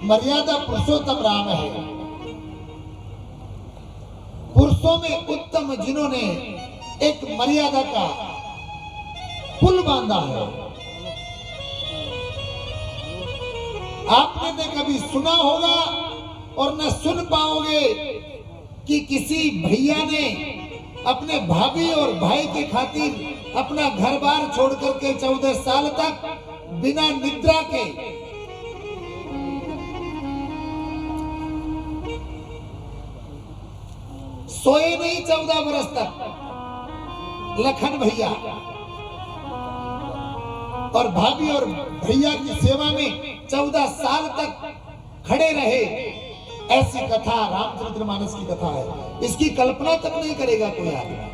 मर्यादा पुरुषोत्तम राम है। पुरुषों में उत्तम जिन्होंने एक मर्यादा का पुल बांधा है। आपने न कभी सुना होगा और न सुन पाओगे कि किसी भैया ने अपने भाभी और भाई के खातिर अपना घर बार छोड़ करके 14 साल तक बिना निद्रा के सोए नहीं 14 बरस तक। लखन भैया और भाभी और भैया की सेवा में 14 साल तक खड़े रहे। ऐसी कथा रामचरितमानस की कथा है। इसकी कल्पना तक नहीं करेगा कोई आदमी।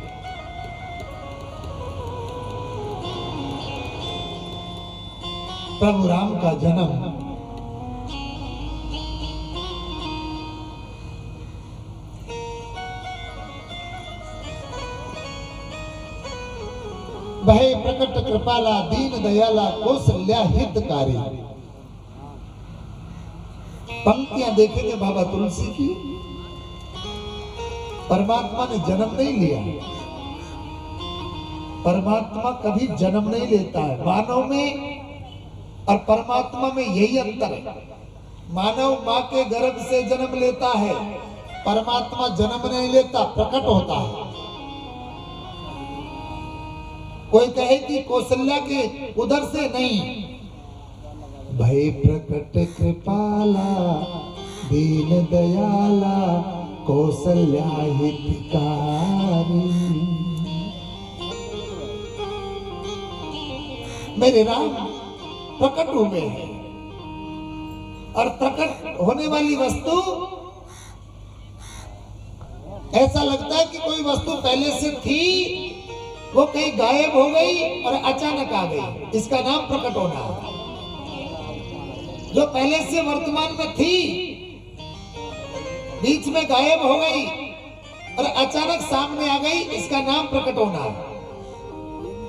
प्रभु राम का जन्म भय प्रकट कृपाला दीन दयाला कौशल्या हितकारी। पंक्तियां देखेंगे बाबा तुलसी की। परमात्मा ने जन्म नहीं लिया। परमात्मा कभी जन्म नहीं लेता है। मानव में और परमात्मा में यही अंतर है। मानव मां के गर्भ से जन्म लेता है, परमात्मा जन्म नहीं लेता, प्रकट होता है। कोई कहे कि कौशल्या के उधर से, नहीं। भय प्रकट कृपाला दीन दयाला कौशल्या हितकारी। मेरे राम प्रकट हुए हैं और प्रकट होने वाली वस्तु ऐसा लगता है कि कोई वस्तु पहले से थी, वो कहीं गायब हो गई और अचानक आ गई। इसका नाम प्रकट होना है। जो पहले से वर्तमान में थी, बीच में गायब हो गई और अचानक सामने आ गई, इसका नाम प्रकट होना है।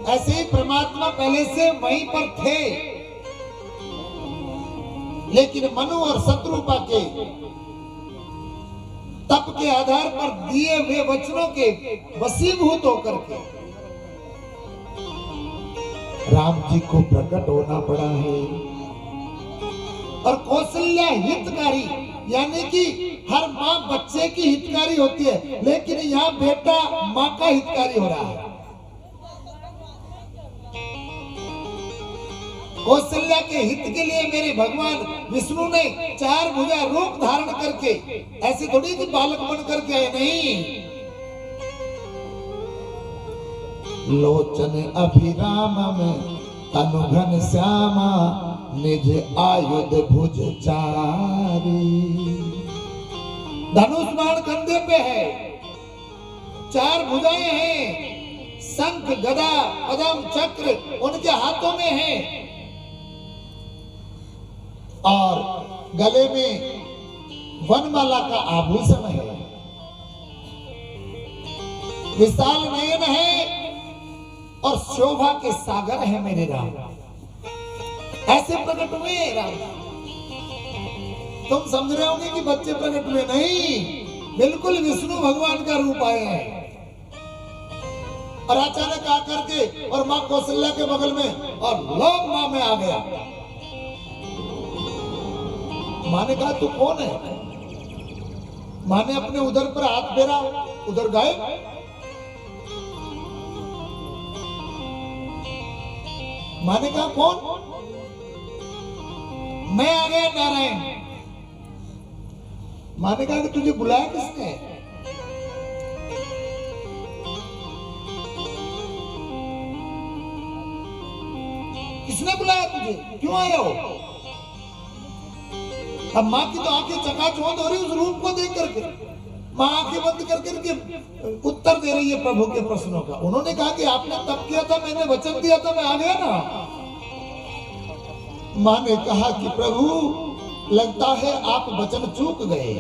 ऐसे ही परमात्मा पहले से वहीं पर थे, लेकिन मनु और शत्रुपा के तप के आधार पर दिए हुए वचनों के वशीभूत होकर के राम जी को प्रकट होना पड़ा है। और कौशल्या हितकारी, यानी कि हर माँ बच्चे की हितकारी होती है, लेकिन यहाँ बेटा माँ का हितकारी हो रहा है। कौशल्या के हित के लिए मेरे भगवान विष्णु ने 4 भुजा रूप धारण करके, ऐसे थोड़ी कि बालक बन करके आए, नहीं। लोचन अभिराम में तनुघन श्यामा निज आयुध भुज चारी। धनुष बाण कंधे पे है, 4 भुजाएं हैं, शंख गदा पद्म चक्र उनके हाथों में है और गले में वनमाला का आभूषण है। विशाल नयन है और शोभा के सागर है मेरे राम। ऐसे प्रकट हुए राम। तुम समझ रहे होंगे कि बच्चे प्रकट हुए, नहीं, बिल्कुल विष्णु भगवान का रूप आए हैं। और अचानक आकर के और माँ कौशल्या के बगल में और लोग माँ में आ गया। माँ ने कहा तू कौन है? माँ ने अपने उधर पर हाथ फेरा, उधर गायब। माँ ने कहा कौन? मैं आ गया नारायण। माँ ने कहा कि तुझे बुलाया किसने? किसने बुलाया तुझे? क्यों आया हो? अब माँ की तो आंखें चकाचौंध हो रही उस रूप को देख करके। माँ आंखें बंद करके उत्तर दे रही है प्रभु के प्रश्नों का। उन्होंने कहा कि आपने तप किया था, मैंने वचन दिया था, मैं आ गया ना। माँ ने कहा कि प्रभु लगता है आप वचन चूक गए।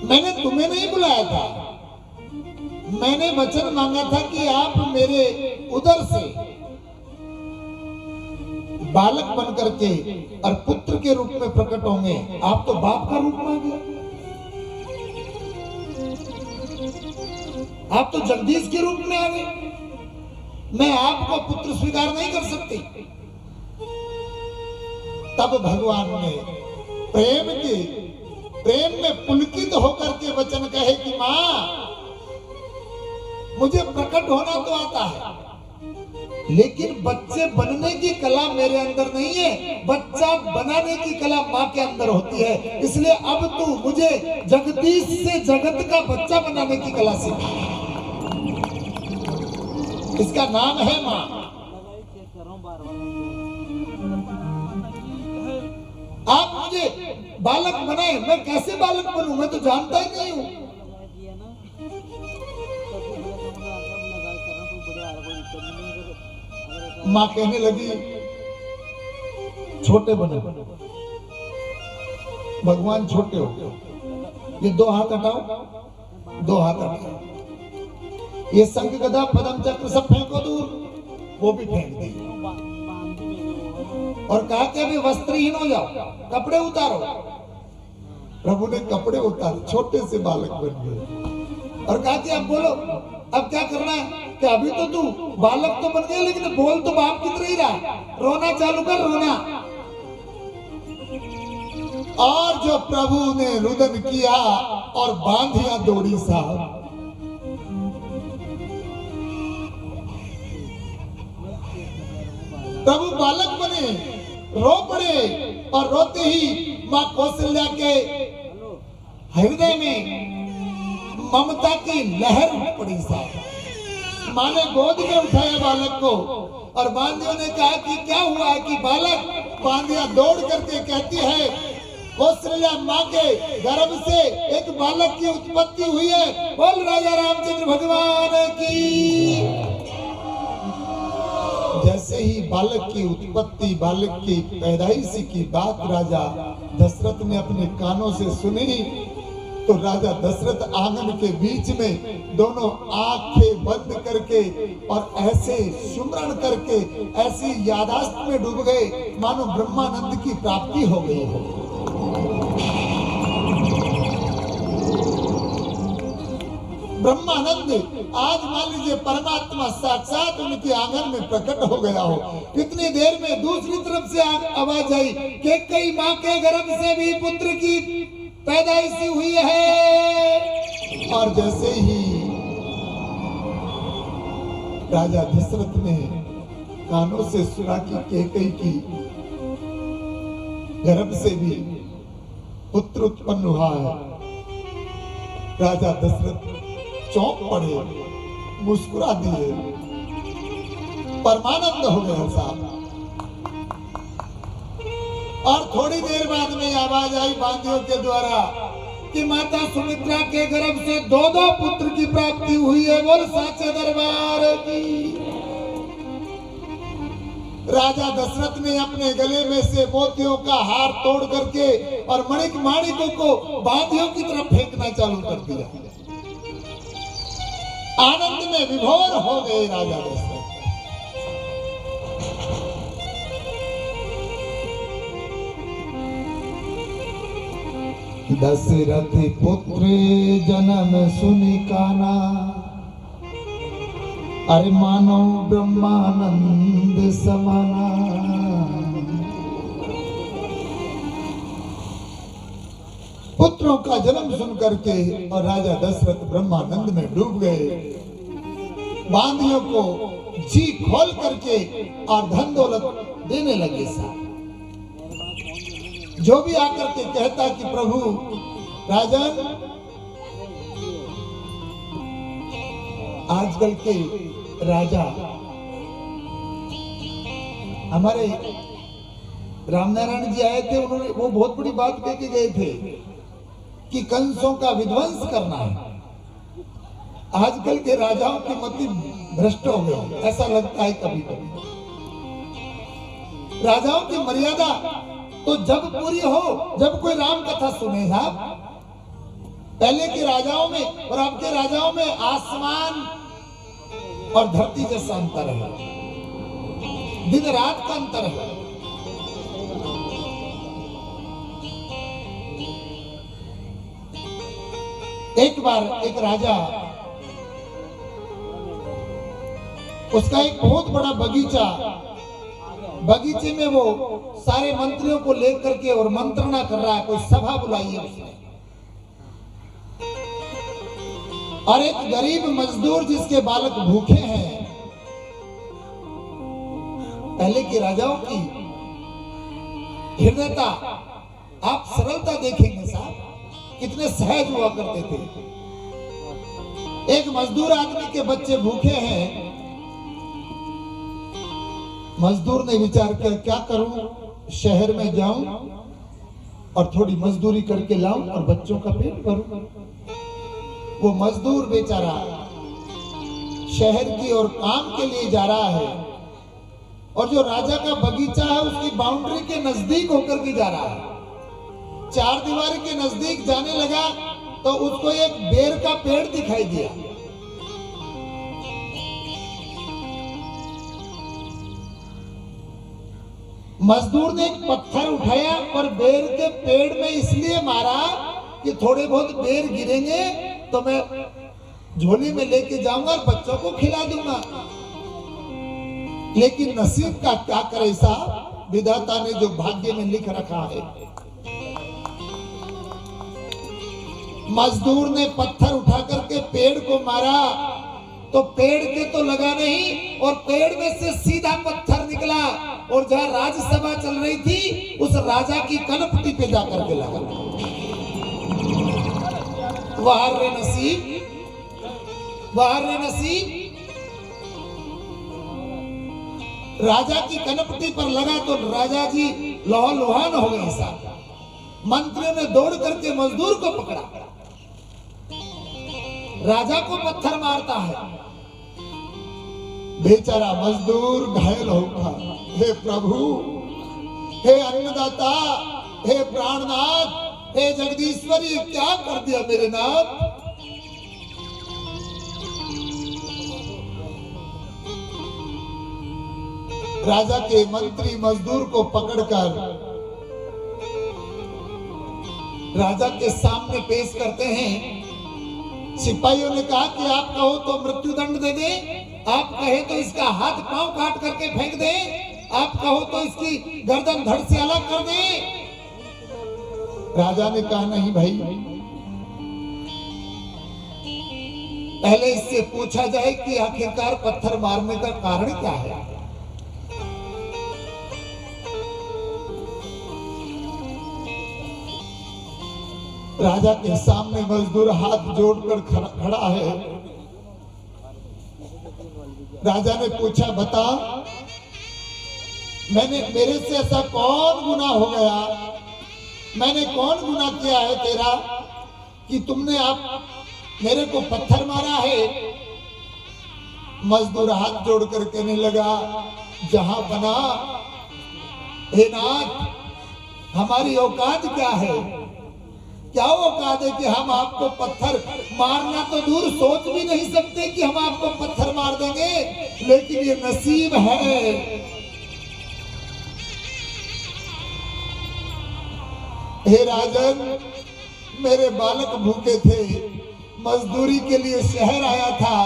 मैंने तुम्हें नहीं बुलाया था, मैंने वचन मांगा था कि आप मेरे उदर से बालक बन करके और पुत्र के रूप में प्रकट होंगे। आप तो बाप का रूप मांगे, आप तो जगदीश के रूप में आ गए। मैं आपको पुत्र स्वीकार नहीं कर सकती। तब भगवान ने प्रेम में पुलकित होकर के वचन कहे कि मां, मुझे प्रकट होना तो आता है, लेकिन बच्चे बनने की कला मेरे अंदर नहीं है, बच्चा बनाने की कला माँ के अंदर होती है। इसलिए अब तू मुझे जगदीश से जगत का बच्चा बनाने की कला सिखा। इसका नाम है माँ। आप मुझे बालक बनाए, मैं कैसे बालक बनूं? मैं तो जानता ही नहीं हूं। माँ कहने लगी, छोटे बने, भगवान छोटे हो, ये दो हाथ हटाओ, दो हाथ हटाओ, ये शंख गदा पद्म चक्र सब फेंको दूर। वो भी फेंक दी और कहा कि अभी वस्त्रहीन हो जाओ, कपड़े उतारो। प्रभु ने कपड़े उतारे, छोटे से बालक बन गए और कहा कि अब बोलो, अब क्या करना है? कि अभी तो तू बालक तो बन गया, लेकिन बोल तो बाप की तरह ही रहा, रोना चालू कर, रोना। और जो प्रभु ने रुदन किया और बांधिया दौड़ी साहब। प्रभु बालक बने, रो पड़े और रोते ही मां कौशल्या के हृदय में ममता की लहर उठ पड़ी साहब। मां ने गोद में उठाया बालक को और बांधियों ने कहा कि क्या हुआ है कि बालक? बांधिया दौड़ करके कहती है, कौशल्या मां के गर्भ से एक बालक की उत्पत्ति हुई है। बोल राजा रामचंद्र भगवान की। जैसे ही बालक की उत्पत्ति, बालक की पैदाइश की बात राजा दशरथ ने अपने कानों से सुनी, तो राजा दशरथ आंगन के बीच में दोनों आंखें बंद करके और ऐसे सुमरण करके ऐसी यादाश्त में डूब गए मानो ब्रह्मानंद की प्राप्ति हो गई हो। ब्रह्मानंद आज मान लीजिए परमात्मा साक्षात उनके आंगन में प्रकट हो गया हो। कितनी देर में दूसरी तरफ से आवाज आई कि कई माँ के गर्भ से भी पुत्र की पैदाइश हुई है। और जैसे ही राजा दशरथ ने कानों से सुना कि कैकेयी की गर्भ से भी पुत्र उत्पन्न हुआ है, राजा दशरथ चौंक पड़े, मुस्कुरा दिए, परमानंद हो गया साहब। और थोड़ी देर बाद में आवाज आई बांधियों के द्वारा कि माता सुमित्रा के गर्भ से दो पुत्र की प्राप्ति हुई है। बोल साचे दरबार की। राजा दशरथ ने अपने गले में से मोतियों का हार तोड़ करके और माणिकों को बांधियों की तरफ फेंकना चालू कर दिया। आनंद में विभोर हो गए राजा दशरथ। दशरथ पुत्र जन्म सुनि काना, अरे मानो ब्रह्मानंद समाना। पुत्रों का जन्म सुन करके और राजा दशरथ ब्रह्मानंद में डूब गए। बांधियों को जी खोल करके और धन दौलत देने लगे साहब। जो भी आकर के कहता कि प्रभु राजन, आजकल के राजा हमारे रामनारायण जी आए थे, उन्होंने वो बहुत बड़ी बात कह के गए थे कि कंसों का विध्वंस करना है। आजकल के राजाओं की मति भ्रष्ट हो गई, ऐसा लगता है कभी कभी। राजाओं की मर्यादा तो जब पूरी हो, जब कोई राम कथा सुने साहब, पहले के राजाओं में और अब के राजाओं में आसमान और धरती जैसा अंतर है, दिन रात का अंतर है। एक बार एक राजा, उसका एक बहुत बड़ा बगीचा, बगीचे में वो सारे मंत्रियों को लेकर के और मंत्रणा कर रहा है, कोई सभा बुलाई है उसने। और एक गरीब मजदूर जिसके बालक भूखे हैं, पहले के राजाओं की हृदयता, आप सरलता देखेंगे साहब, कितने सहज हुआ करते थे। एक मजदूर आदमी के बच्चे भूखे हैं, मजदूर ने विचार किया क्या करूं, शहर में जाऊं और थोड़ी मजदूरी करके लाऊं और बच्चों का पेट भरूं। वो मजदूर बेचारा शहर की ओर काम के लिए जा रहा है, और जो राजा का बगीचा है उसकी बाउंड्री के नजदीक होकर के जा रहा है। चार दीवारी के नजदीक जाने लगा तो उसको एक बेर का पेड़ दिखाई दिया। मजदूर ने एक पत्थर उठाया और बेर के पेड़ में इसलिए मारा कि थोड़े बहुत बेर गिरेंगे तो मैं झोली में लेके जाऊंगा और बच्चों को खिला दूंगा। लेकिन नसीब का क्या करे साहब, विधाता ने जो भाग्य में लिख रखा है। मजदूर ने पत्थर उठा करके पेड़ को मारा तो पेड़ के तो लगा नहीं, और पेड़ में से सीधा पत्थर निकला और जहां राज्यसभा चल रही थी उस राजा की कनपटी पे जाकर के लगा। वाह रे नसीब, वाह रे नसीब। राजा की कनपटी पर लगा तो राजा जी लौहलुहान हो गए साहब। मंत्रियों ने दौड़ करके मजदूर को पकड़ा, राजा को पत्थर मारता है, बेचारा मजदूर घायल होगा। हे प्रभु, हे अन्नदाता, हे प्राणनाथ, हे जगदीश्वरी, क्या कर दिया मेरे नाथ। राजा के मंत्री मजदूर को पकड़कर राजा के सामने पेश करते हैं। सिपाहियों ने कहा कि आप कहो तो मृत्युदंड दे दे, आप कहे तो इसका हाथ पांव काट करके फेंक दे, आप कहो तो इसकी गर्दन धड़ से अलग कर दे। राजा ने कहा नहीं भाई, पहले इससे पूछा जाए कि आखिरकार पत्थर मारने का कारण क्या है। राजा के सामने मजदूर हाथ जोड़कर खड़ा है। राजा ने पूछा बता, मेरे से ऐसा कौन गुनाह हो गया, मैंने कौन गुनाह किया है तेरा कि तुमने आप मेरे को पत्थर मारा है। मजदूर हाथ जोड़कर कहने लगा, जहां बना हे नाथ, हमारी औकात क्या है, क्या औकात है कि हम आपको पत्थर मारना तो दूर सोच भी नहीं सकते कि हम आपको पत्थर मार देंगे, लेकिन ये नसीब है। हे राजन, मेरे बालक भूखे थे, मजदूरी के लिए शहर आया था,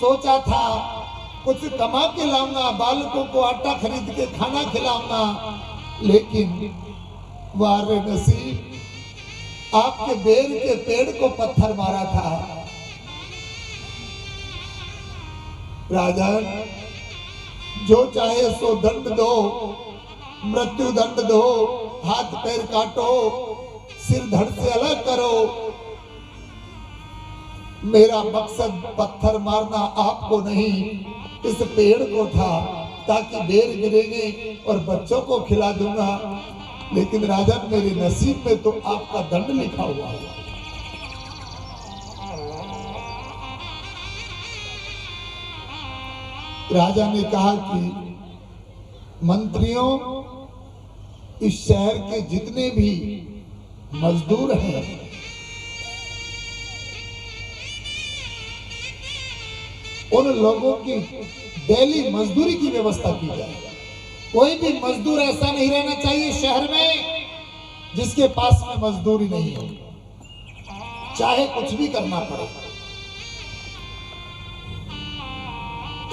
सोचा था कुछ कमा के लाऊंगा, बालकों को आटा खरीद के खाना खिलाऊंगा, लेकिन वाह रे नसीब, आपके बेर के पेड़ को पत्थर मारा था। राजन, जो चाहे सो दंड दो, मृत्यु दंड दो, हाथ पैर काटो, सिर धड़ से अलग करो, मेरा मकसद पत्थर मारना आपको नहीं, इस पेड़ को था, ताकि बेर गिरेंगे और बच्चों को खिला दूंगा। लेकिन राजा, मेरे नसीब में तो आपका दंड लिखा हुआ है। राजा ने कहा कि मंत्रियों, इस शहर के जितने भी मजदूर हैं उन लोगों की डेली मजदूरी की व्यवस्था की जाए। कोई भी मजदूर ऐसा नहीं रहना चाहिए शहर में जिसके पास में मजदूरी नहीं हो, चाहे कुछ भी करना पड़े।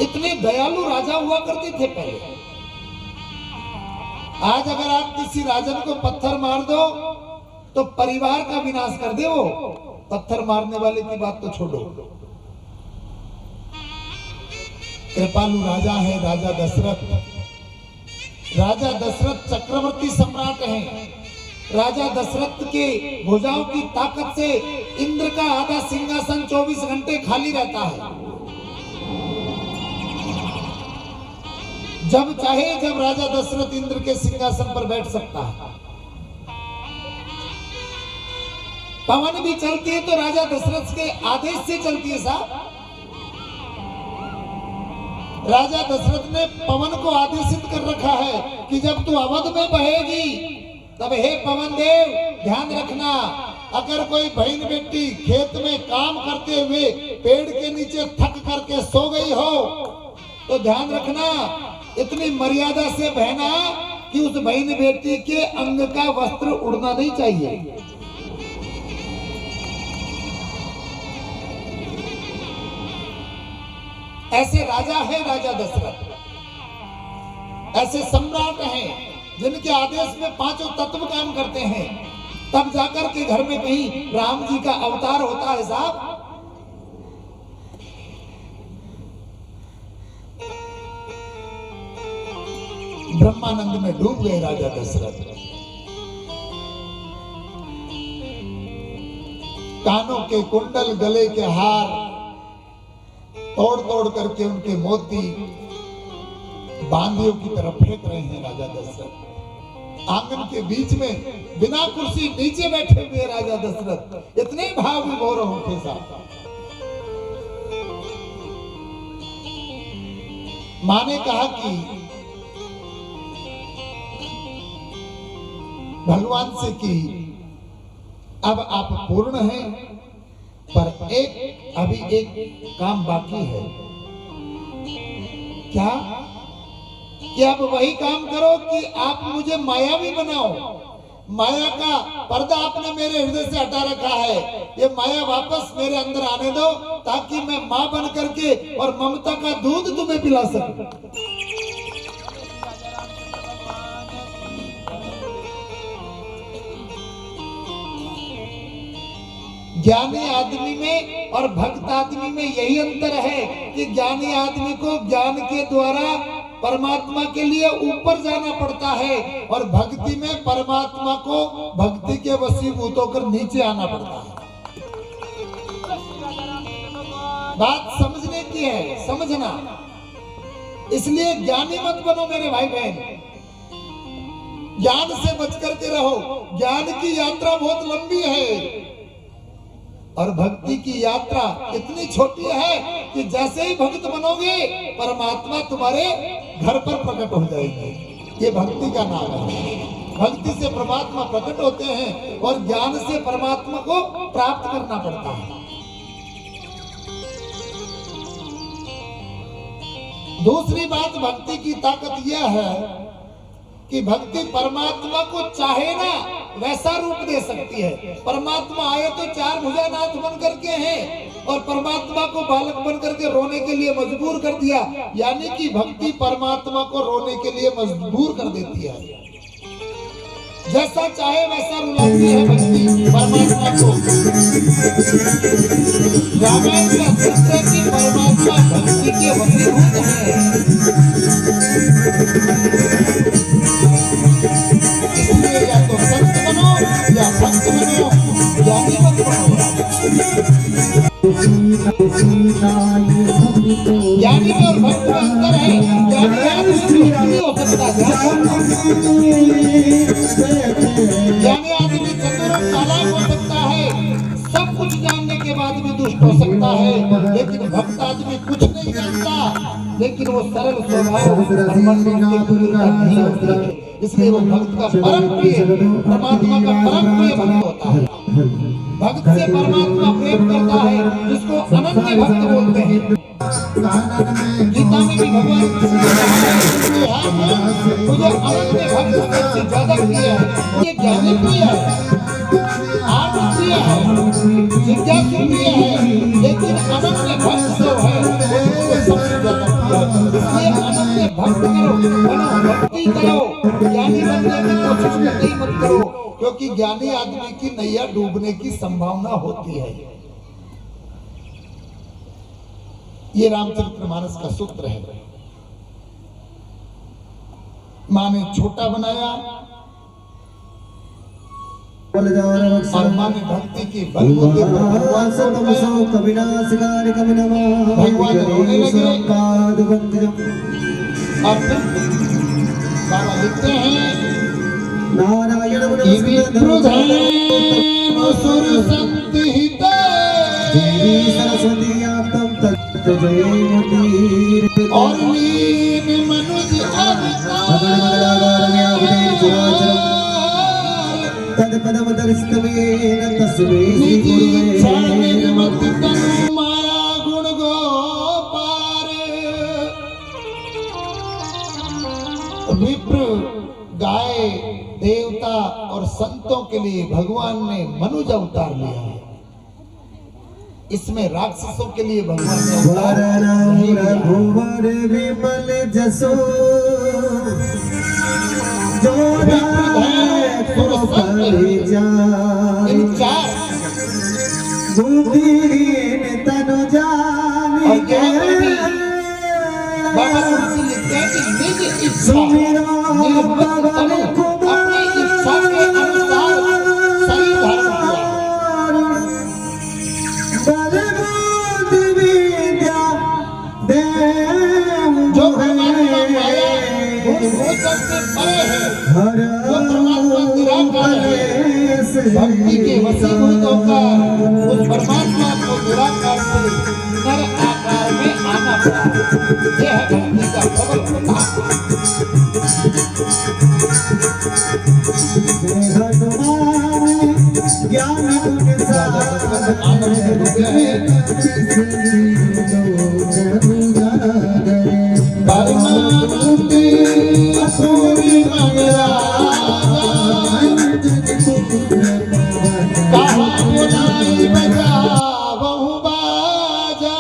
इतने दयालु राजा हुआ करते थे पहले। आज अगर आप किसी राजन को पत्थर मार दो तो परिवार का विनाश कर दे। वो पत्थर मारने वाले की बात तो छोड़ो। कृपालु राजा है राजा दशरथ। राजा दशरथ चक्रवर्ती सम्राट हैं। राजा दशरथ के भुजाओं की ताकत से इंद्र का आधा सिंहासन 24 घंटे खाली रहता है। जब चाहे जब राजा दशरथ इंद्र के सिंहासन पर बैठ सकता है। पवन भी चलती है तो राजा दशरथ के आदेश से चलती है साहब। राजा दशरथ ने पवन को आदेशित कर रखा है कि जब तू अवध में बहेगी तब हे पवन देव ध्यान रखना, अगर कोई बहन बेटी खेत में काम करते हुए पेड़ के नीचे थक करके सो गई हो तो ध्यान रखना इतनी मर्यादा से बहना कि उस बहन बेटी के अंग का वस्त्र उड़ना नहीं चाहिए। ऐसे राजा है राजा दशरथ। ऐसे सम्राट हैं जिनके आदेश में पांचों तत्व काम करते हैं। तब जाकर के घर में कहीं राम जी का अवतार होता है साहब। ब्रह्मानंद में डूब गए राजा दशरथ। कानों के कुंडल गले के हार तोड़ तोड़ करके उनके मोती बांधियों की तरफ फेंक रहे हैं राजा दशरथ। आंगन के बीच में बिना कुर्सी नीचे बैठे हुए राजा दशरथ इतने भाव विभोर होते साहब। मां ने कहा कि भगवान से कि अब आप पूर्ण हैं पर अभी एक काम बाकी है। क्या कि आप वही काम करो कि आप मुझे मायावी बनाओ। माया का पर्दा आपने मेरे हृदय से हटा रखा है। ये माया वापस मेरे अंदर आने दो ताकि मैं मां बन करके और ममता का दूध तुम्हें पिला सकूं। ज्ञानी आदमी में और भक्त आदमी में यही अंतर है कि ज्ञानी आदमी को ज्ञान के द्वारा परमात्मा के लिए ऊपर जाना पड़ता है और भक्ति में परमात्मा को भक्ति के वशीभूत होकर नीचे आना पड़ता है। बात समझने की है, समझना। इसलिए ज्ञानी मत बनो मेरे भाई बहन। ज्ञान से बच करके रहो। ज्ञान की यात्रा बहुत लंबी है और भक्ति की यात्रा इतनी छोटी है कि जैसे ही भक्त बनोगे परमात्मा तुम्हारे घर पर प्रकट हो जाएंगे। ये भक्ति का नाम है। भक्ति से परमात्मा प्रकट होते हैं और ज्ञान से परमात्मा को प्राप्त करना पड़ता है। दूसरी बात भक्ति की ताकत यह है कि भक्ति परमात्मा को चाहे ना वैसा रूप दे सकती है। परमात्मा आए तो चार भुजानाथ बन करके हैं और परमात्मा को बालक बन करके रोने के लिए मजबूर कर दिया। यानी कि भक्ति परमात्मा को रोने के लिए मजबूर कर देती है। जैसा चाहे वैसा रुलाती है भक्ति परमात्मा को। रामायण का सूत्र है कि परमात्मा भक्ति के वशीभूत है। इसलिए या तो संत बनो या भक्त बनो, ज्ञानी मत बनो। ज्ञानी और भक्त में अंतर है। ज्ञानी आदमी नहीं हो सकता। ज्ञानी आदमी चतुर और चालाक हो सकता है, सब कुछ जानने के बाद भी दुष्ट हो सकता है। लेकिन भक्त आदमी कुछ नहीं जानता लेकिन वो सरल स्वभाव इसलिए वो भक्त का परम प्रिय, परमात्मा का परम प्रिय भक्त होता है। भक्त से परमात्मा प्रेम करता है, जिसको अनन्य भक्त बोलते हैं। गीता में भी भगवान कृष्ण ने कहा है, मुझे अनन्य भक्त से ज्यादा प्रिय है, ये ज्ञानी प्रिय है, आत्म प्रिय है, जिज्ञासु प्रिय है, लेकिन अनन्य भक्त जो है वो सबसे ज्यादा प्रिय है। इसलिए अनन्य भक्त करो, बनो, भक्ति करो, ज्ञानी बनने की कोशिश कतई मत करो, क्योंकि ज्ञानी आदमी की नैया डूबने की संभावना होती है। ये रामचरितमानस का सूत्र है। माँ ने छोटा बनाया और माँ ने भक्ति की बलबूते पर भगवान रोने लगे। और फिर बाबा लिखते हैं, नारायण सरस्वती आप्तम तत्व और लीन मनुज तद पदम दर्शितमेन तस्मै माया गुण गोपार। विप्र गाय देवता और संतों के लिए भगवान ने मनुज अवतार लिया है। इसमें राक्षसों के लिए भगवान ने अवतार नहीं लिया। विमल जसो जो इन चार बुद्धिहीन तनु जानी बाबा तुलसी लिखते हैं कि निज इच्छा निर्बंध तनु अपनी इच्छा के अनुसार सही धारण किया। जो परमात्मा माया गुण गोचर से परे है, जो परमात्मा निराकार है, भक्ति के वशीभूत होकर उस परमात्मा को निराकार से नर आकार में आना पड़ा। यह है भक्ति का प्रबल प्रताप। आनंद रूप है परमानंदी असूरी मंगला कहा बुलाई बजा बहु बाजा।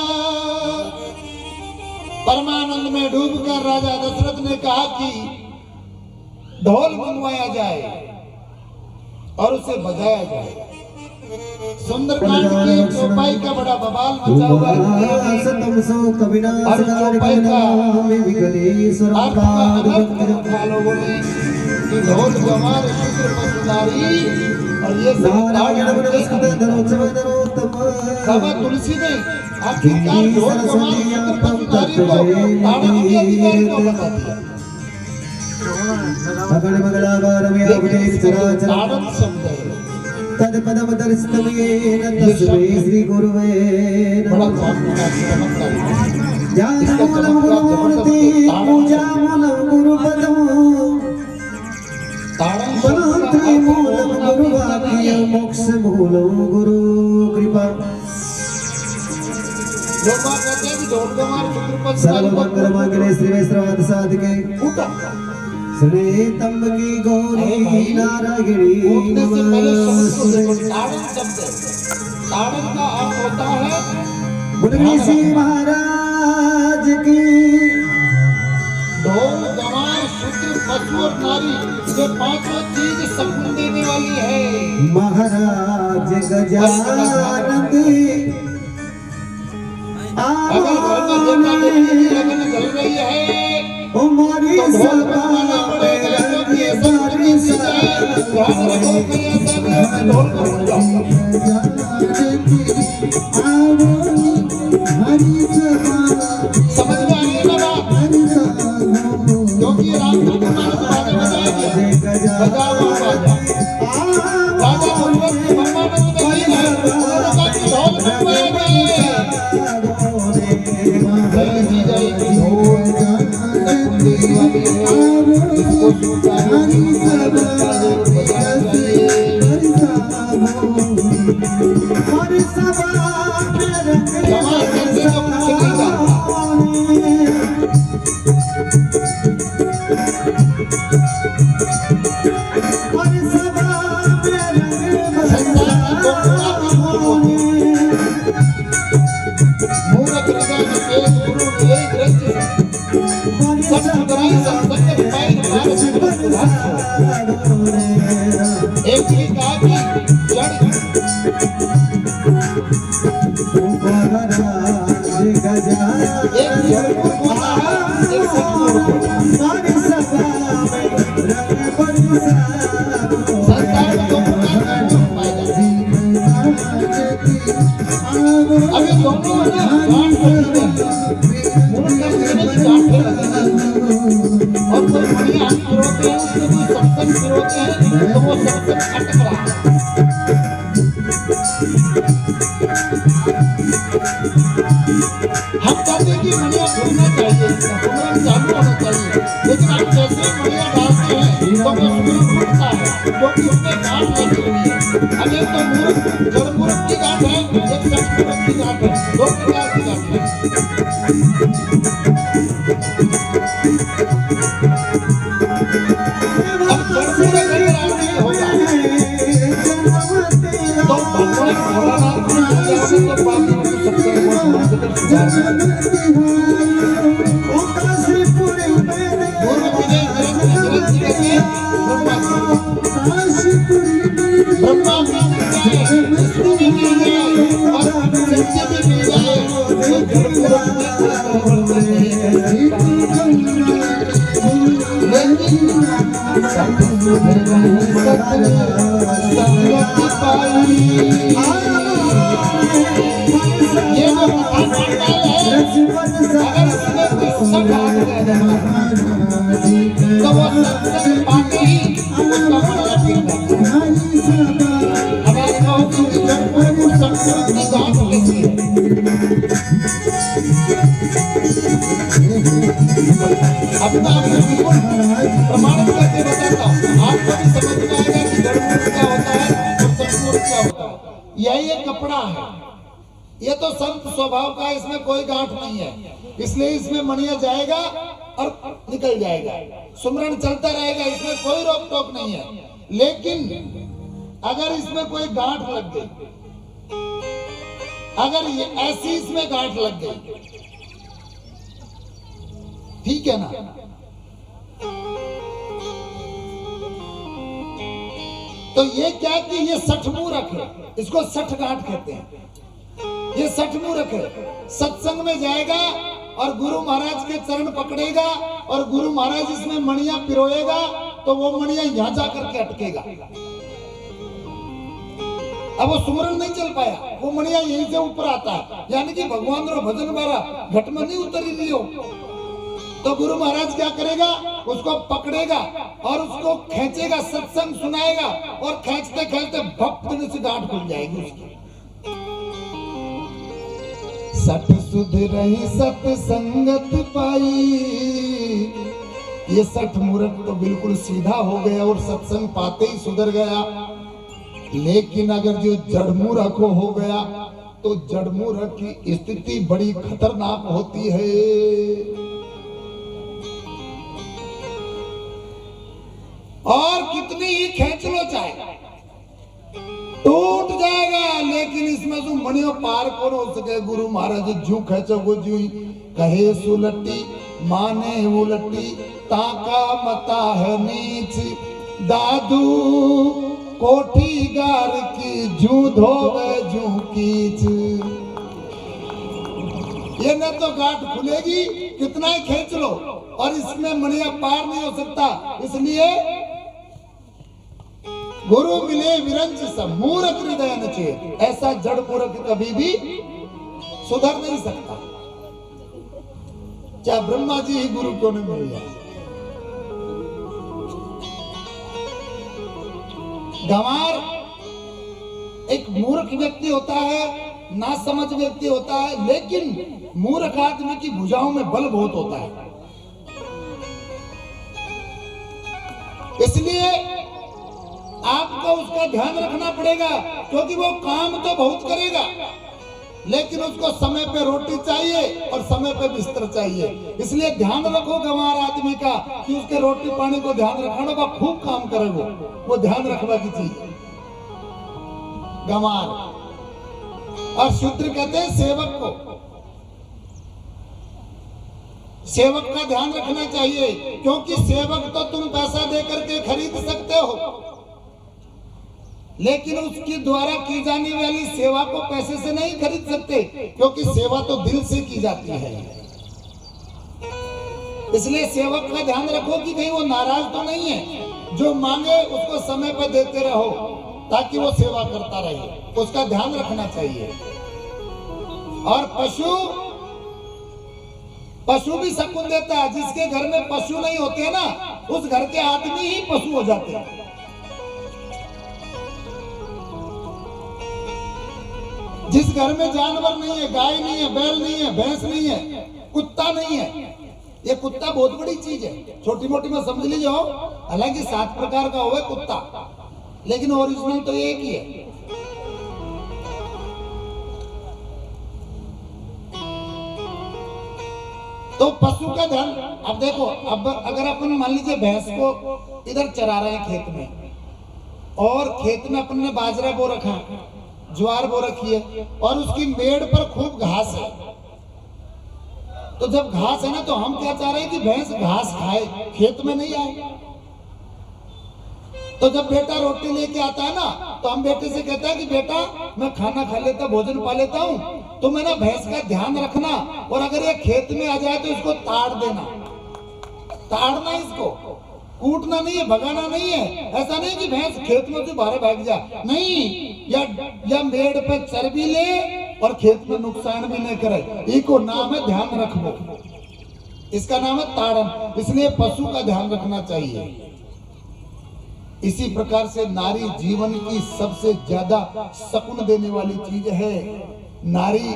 परमानंद में डूबकर राजा दशरथ ने कहा कि ढोल मंगवाया जाए और उसे बजाया जाए। सुंदरकांड की चौपाई का बड़ा बवाल मचा हुआ है। और चौपाई का लोगों ने कि ढोल गंवार शुक्र पशुधारी और ये बाबा तुलसी ने आखिरकार ढोल गंवार शुक्र पशुधारी को ताड़न के अधिकारी को बता दिया। ताड़न शब्द है तद पदम दर्शितमेन तस्मै श्री गुरुवे नमः। ज्ञानमूलं गुरुमूर्ति पूजामूलं गुरुपदं मंत्रिमूलं गुरुवाक्य मोक्षमूलं गुरु कृपा। सर्वमंगलमांगल्ये शिवे सर्वार्थ साधिके शरणे त्र्यंबके गौरी नारायणी नमोस्तुते। ताड़न का अर्थ होता है बुद्धि महाराज की ढोल गंवार शुक्र पशु और नारी ये पांचों चीज सकून देने वाली है। महाराज गजानंद अगर घर में देवता देवी की लगन चल रही है हमारी तो ढोल बजाना पड़ेगा, क्योंकि ये सब अपनी चीज है। ध्यान रखो कि ये सब ढोल को बजाओ। समझ में आई ना बात? क्योंकि रामचरितमानस बाजा बजाएंगे, बजाओ बाजा। राजा भगवत ब्रह्मानंद में नहीं है, उन्होंने कहा कि ढोल बजवाएंगे। जय जी जय जी ढोल सकून देने वाली है, इसको सुनता है। गंवार कैसे तो कुछ नहीं जानता। मूरख हृदय में तेज गुरु मिले ग्रंथ सब सुधराई सत्संग पाई मार एक ही कहा कि जड़ एक जड़ को बोला है एक सतगुरु को संसार में दो प्रकार के लोग पाए जाते हैं। अभी दोनों है ना गांठ लगते हैं मूर्ख करने में गांठें लगेंगी और कोई बढ़िया हम पिरोते हैं उसमें कोई सत्संग पिरोते हैं तो वो सत्संग अटक रहा है। हम चाहते हैं कि मणिया घूमना चाहिए सुमरन चालू होना चाहिए लेकिन आप जैसे मणिया डालते हैं तो वो सुमरन फटता है क्योंकि उसमें गांठ लगी हुई है। अब एक तो मूर्ख जड़ मूर्ख की गांठ है एक सत्संग की गांठ है दो प्रकार की गांठ है। अब जड़ मूर्ख अगर आदमी होगा तो भगवान भोलानाथ ने आया तो बाकी को सबसे बड़ा मार्गदर्शन सुधार पूर्व विजय ग्रंथ जी करके ब्रह्मा भी मिल जाए विष्णु भी मिल जाए और सच्चे भी मिल जाए तो जड़ मूर्ख में कोई परिवर्तन नहीं है। लेकिन ये जो कथा मानता है अगर इसमें कोई सट आ गया तो वो सत्संग पाके ही उसका मजा ठीक रहता है। अब आप कहोगे कि जब वो सत्संग की गांठ कैसी है अब तो आपको बिल्कुल प्रमाणित करके बताता हूँ आपको भी समझ में आएगा कि जड़ मूर्ख क्या होता है और सत्संग क्या होता है। यही एक कपड़ा है ये तो संत स्वभाव का है इसमें कोई गांठ नहीं है इसलिए इसमें मणिया जाएगा और निकल जाएगा सुमरन चलता रहेगा इसमें कोई रोक टोक नहीं है। लेकिन अगर इसमें कोई गांठ लग गई अगर ये ऐसी इसमें गांठ लग गई ठीक है ना तो ये क्या कि ये सठ मूरख है इसको सठ गांठ कहते हैं। ये सठ मूरख है सत्संग में जाएगा और गुरु महाराज के चरण पकड़ेगा और गुरु महाराज इसमें मणिया पिरोएगा तो वो मणिया यहां जाकर के अटकेगा। अब वो सुमरन नहीं चल पाया वो मणिया यहीं से ऊपर आता है यानी कि भगवान रो भजन बारा घट में नहीं उतरी लियो तो गुरु महाराज क्या करेगा उसको पकड़ेगा और उसको खींचेगा सत्संग सुनाएगा और खींचते खींचते भक्त से गांठ खुल जाएगी उसकी। सठ सुध रही सत्संगत पाई ये सठ मूर्ख तो बिल्कुल सीधा हो गया और सत्संग पाते ही सुधर गया। लेकिन अगर जो जड़ मूर्ख हो गया तो जड़ मूर्ख की स्थिति बड़ी खतरनाक होती है। और कितनी ही खींच लो चाहे टूट जाएगा लेकिन इसमें जो मणियों पार कौन हो सके। गुरु महाराज जू खेचो जू कहे सुलटी माने उलटी ताका मता है नीच दादू कोठी गार की जू धोवे जू कीच। ये न तो गांठ खुलेगी कितना ही खींच लो और इसमें मणिया पार नहीं हो सकता। इसलिए गुरु मिले विरंच सब मूर्ख हृदय नचे ऐसा जड़ मूर्ख कभी भी सुधर नहीं सकता चाहे ब्रह्मा जी ही गुरु को नहीं मिल जाए। गंवार एक मूर्ख व्यक्ति होता है ना समझ व्यक्ति होता है लेकिन मूर्ख आदमी की भुजाओं में बल बहुत होता है। इसलिए आपको उसका ध्यान रखना पड़ेगा क्योंकि वो काम तो बहुत करेगा लेकिन उसको समय पे रोटी चाहिए और समय पे बिस्तर चाहिए। इसलिए ध्यान रखो गंवार आदमी का कि उसके रोटी पानी को ध्यान रखना का खूब काम करे, वो ध्यान रखवा की चीज गंवार। और शूद्र कहते हैं सेवक को, सेवक का ध्यान रखना चाहिए, क्योंकि सेवक तो तुम पैसा दे करके खरीद सकते हो, लेकिन उसकी द्वारा की जाने वाली सेवा को पैसे से नहीं खरीद सकते, क्योंकि सेवा तो दिल से की जाती है। इसलिए सेवक का ध्यान रखो कि कहीं वो नाराज तो नहीं है, जो मांगे उसको समय पर देते रहो ताकि वो सेवा करता रहे, उसका ध्यान रखना चाहिए। और पशु भी शकुन देता है। जिसके घर में पशु नहीं होते हैं ना, उस घर के आदमी ही पशु हो जाते हैं। जिस घर में जानवर नहीं है, गाय नहीं है, बैल नहीं है, भैंस नहीं है, कुत्ता नहीं है, ये कुत्ता बहुत बड़ी चीज है। छोटी मोटी में समझ लीजिए, हालांकि 7 प्रकार का हुआ कुत्ता, लेकिन ओरिजिनल तो एक ही है। तो पशु का ध्यान, अब देखो, अब अगर अपन मान लीजिए भैंस को इधर चरा रहे हैं खेत में, और खेत में अपन ने बाजरा बो रखा है, ज्वार बो रखी है, और उसकी मेड़ पर खूब घास है। तो जब घास है ना, तो हम क्या चाह रहे हैं कि भैंस घास खाए, खेत में नहीं आए। तो जब बेटा रोटी लेके आता है ना, तो हम बेटे से कहता है कि बेटा मैं खाना खा लेता, भोजन पा लेता हूँ, तो मैं ना भैंस का ध्यान रखना, और अगर ये खेत में आ जाए तो इसको ताड़ देना। ताड़ना, इसको कूटना नहीं है, भगाना नहीं है। ऐसा नहीं कि भैंस खेत में से बाहर भाग जा, नहीं, या मेड़ पे चर भी ले और खेत में नुकसान भी नहीं करे। इको नाम है ध्यान रखो, इसका नाम है ताड़न। इसलिए पशु का ध्यान रखना चाहिए। इसी प्रकार से नारी जीवन की सबसे ज्यादा सुकून देने वाली चीज है। नारी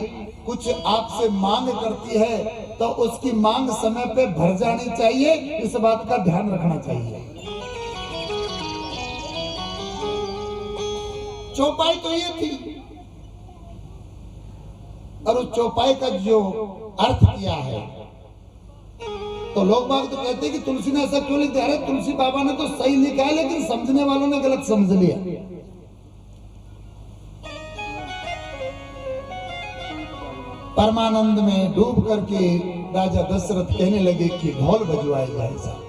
कुछ आपसे मांग करती है तो उसकी मांग समय पे भर जानी चाहिए, इस बात का ध्यान रखना चाहिए। चौपाई तो ये थी, और उस चौपाई का जो अर्थ किया है, तो लोग बाग तो कहते हैं कि तुलसी ने ऐसा क्यों लिख दिया। अरे तुलसी बाबा ने तो सही लिखा है, लेकिन समझने वालों ने गलत समझ लिया। परमानंद में डूब करके राजा दशरथ कहने लगे कि ढोल बजवाए जाए साहब।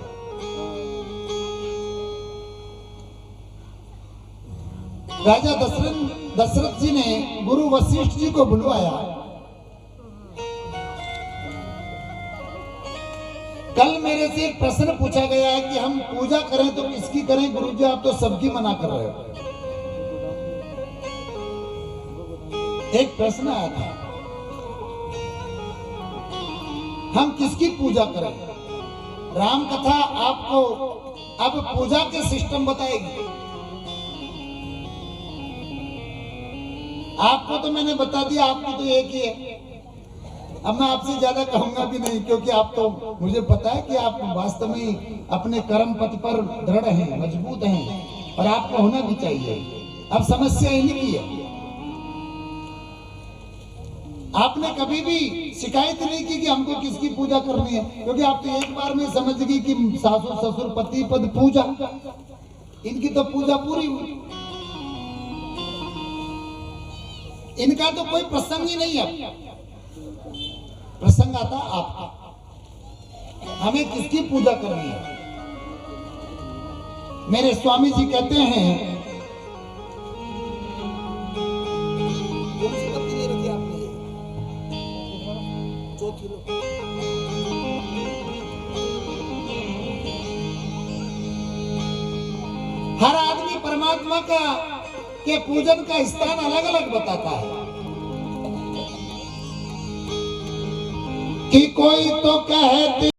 राजा दशरथ जी ने गुरु वशिष्ठ जी को बुलवाया। कल मेरे से एक प्रश्न पूछा गया है कि हम पूजा करें तो किसकी करें गुरुजी, आप तो सबकी मना कर रहे हो। एक प्रश्न आया था, हम किसकी पूजा करें। राम कथा आपको अब पूजा के सिस्टम बताएगी। आपको तो मैंने बता दिया, आपकी तो एक ही है। अब मैं आपसे ज्यादा कहूंगा भी नहीं, क्योंकि आप तो, मुझे पता है कि आप वास्तव में अपने कर्म पथ पर दृढ़ हैं, मजबूत हैं, और आपको होना भी चाहिए। अब समस्या इन्हीं की है। आपने कभी भी शिकायत नहीं की कि हमको किसकी पूजा करनी है, क्योंकि आप तो एक बार में समझ गई कि सासुर ससुर पति पद पूजा, इनकी तो पूजा पूरी हुई। इनका तो कोई प्रसंग ही नहीं है। प्रसंग आता आपका, हमें किसकी पूजा करनी है। मेरे स्वामी जी कहते हैं, हर आदमी परमात्मा का के पूजन का स्थान अलग अलग बताता है। कि कोई तो कहते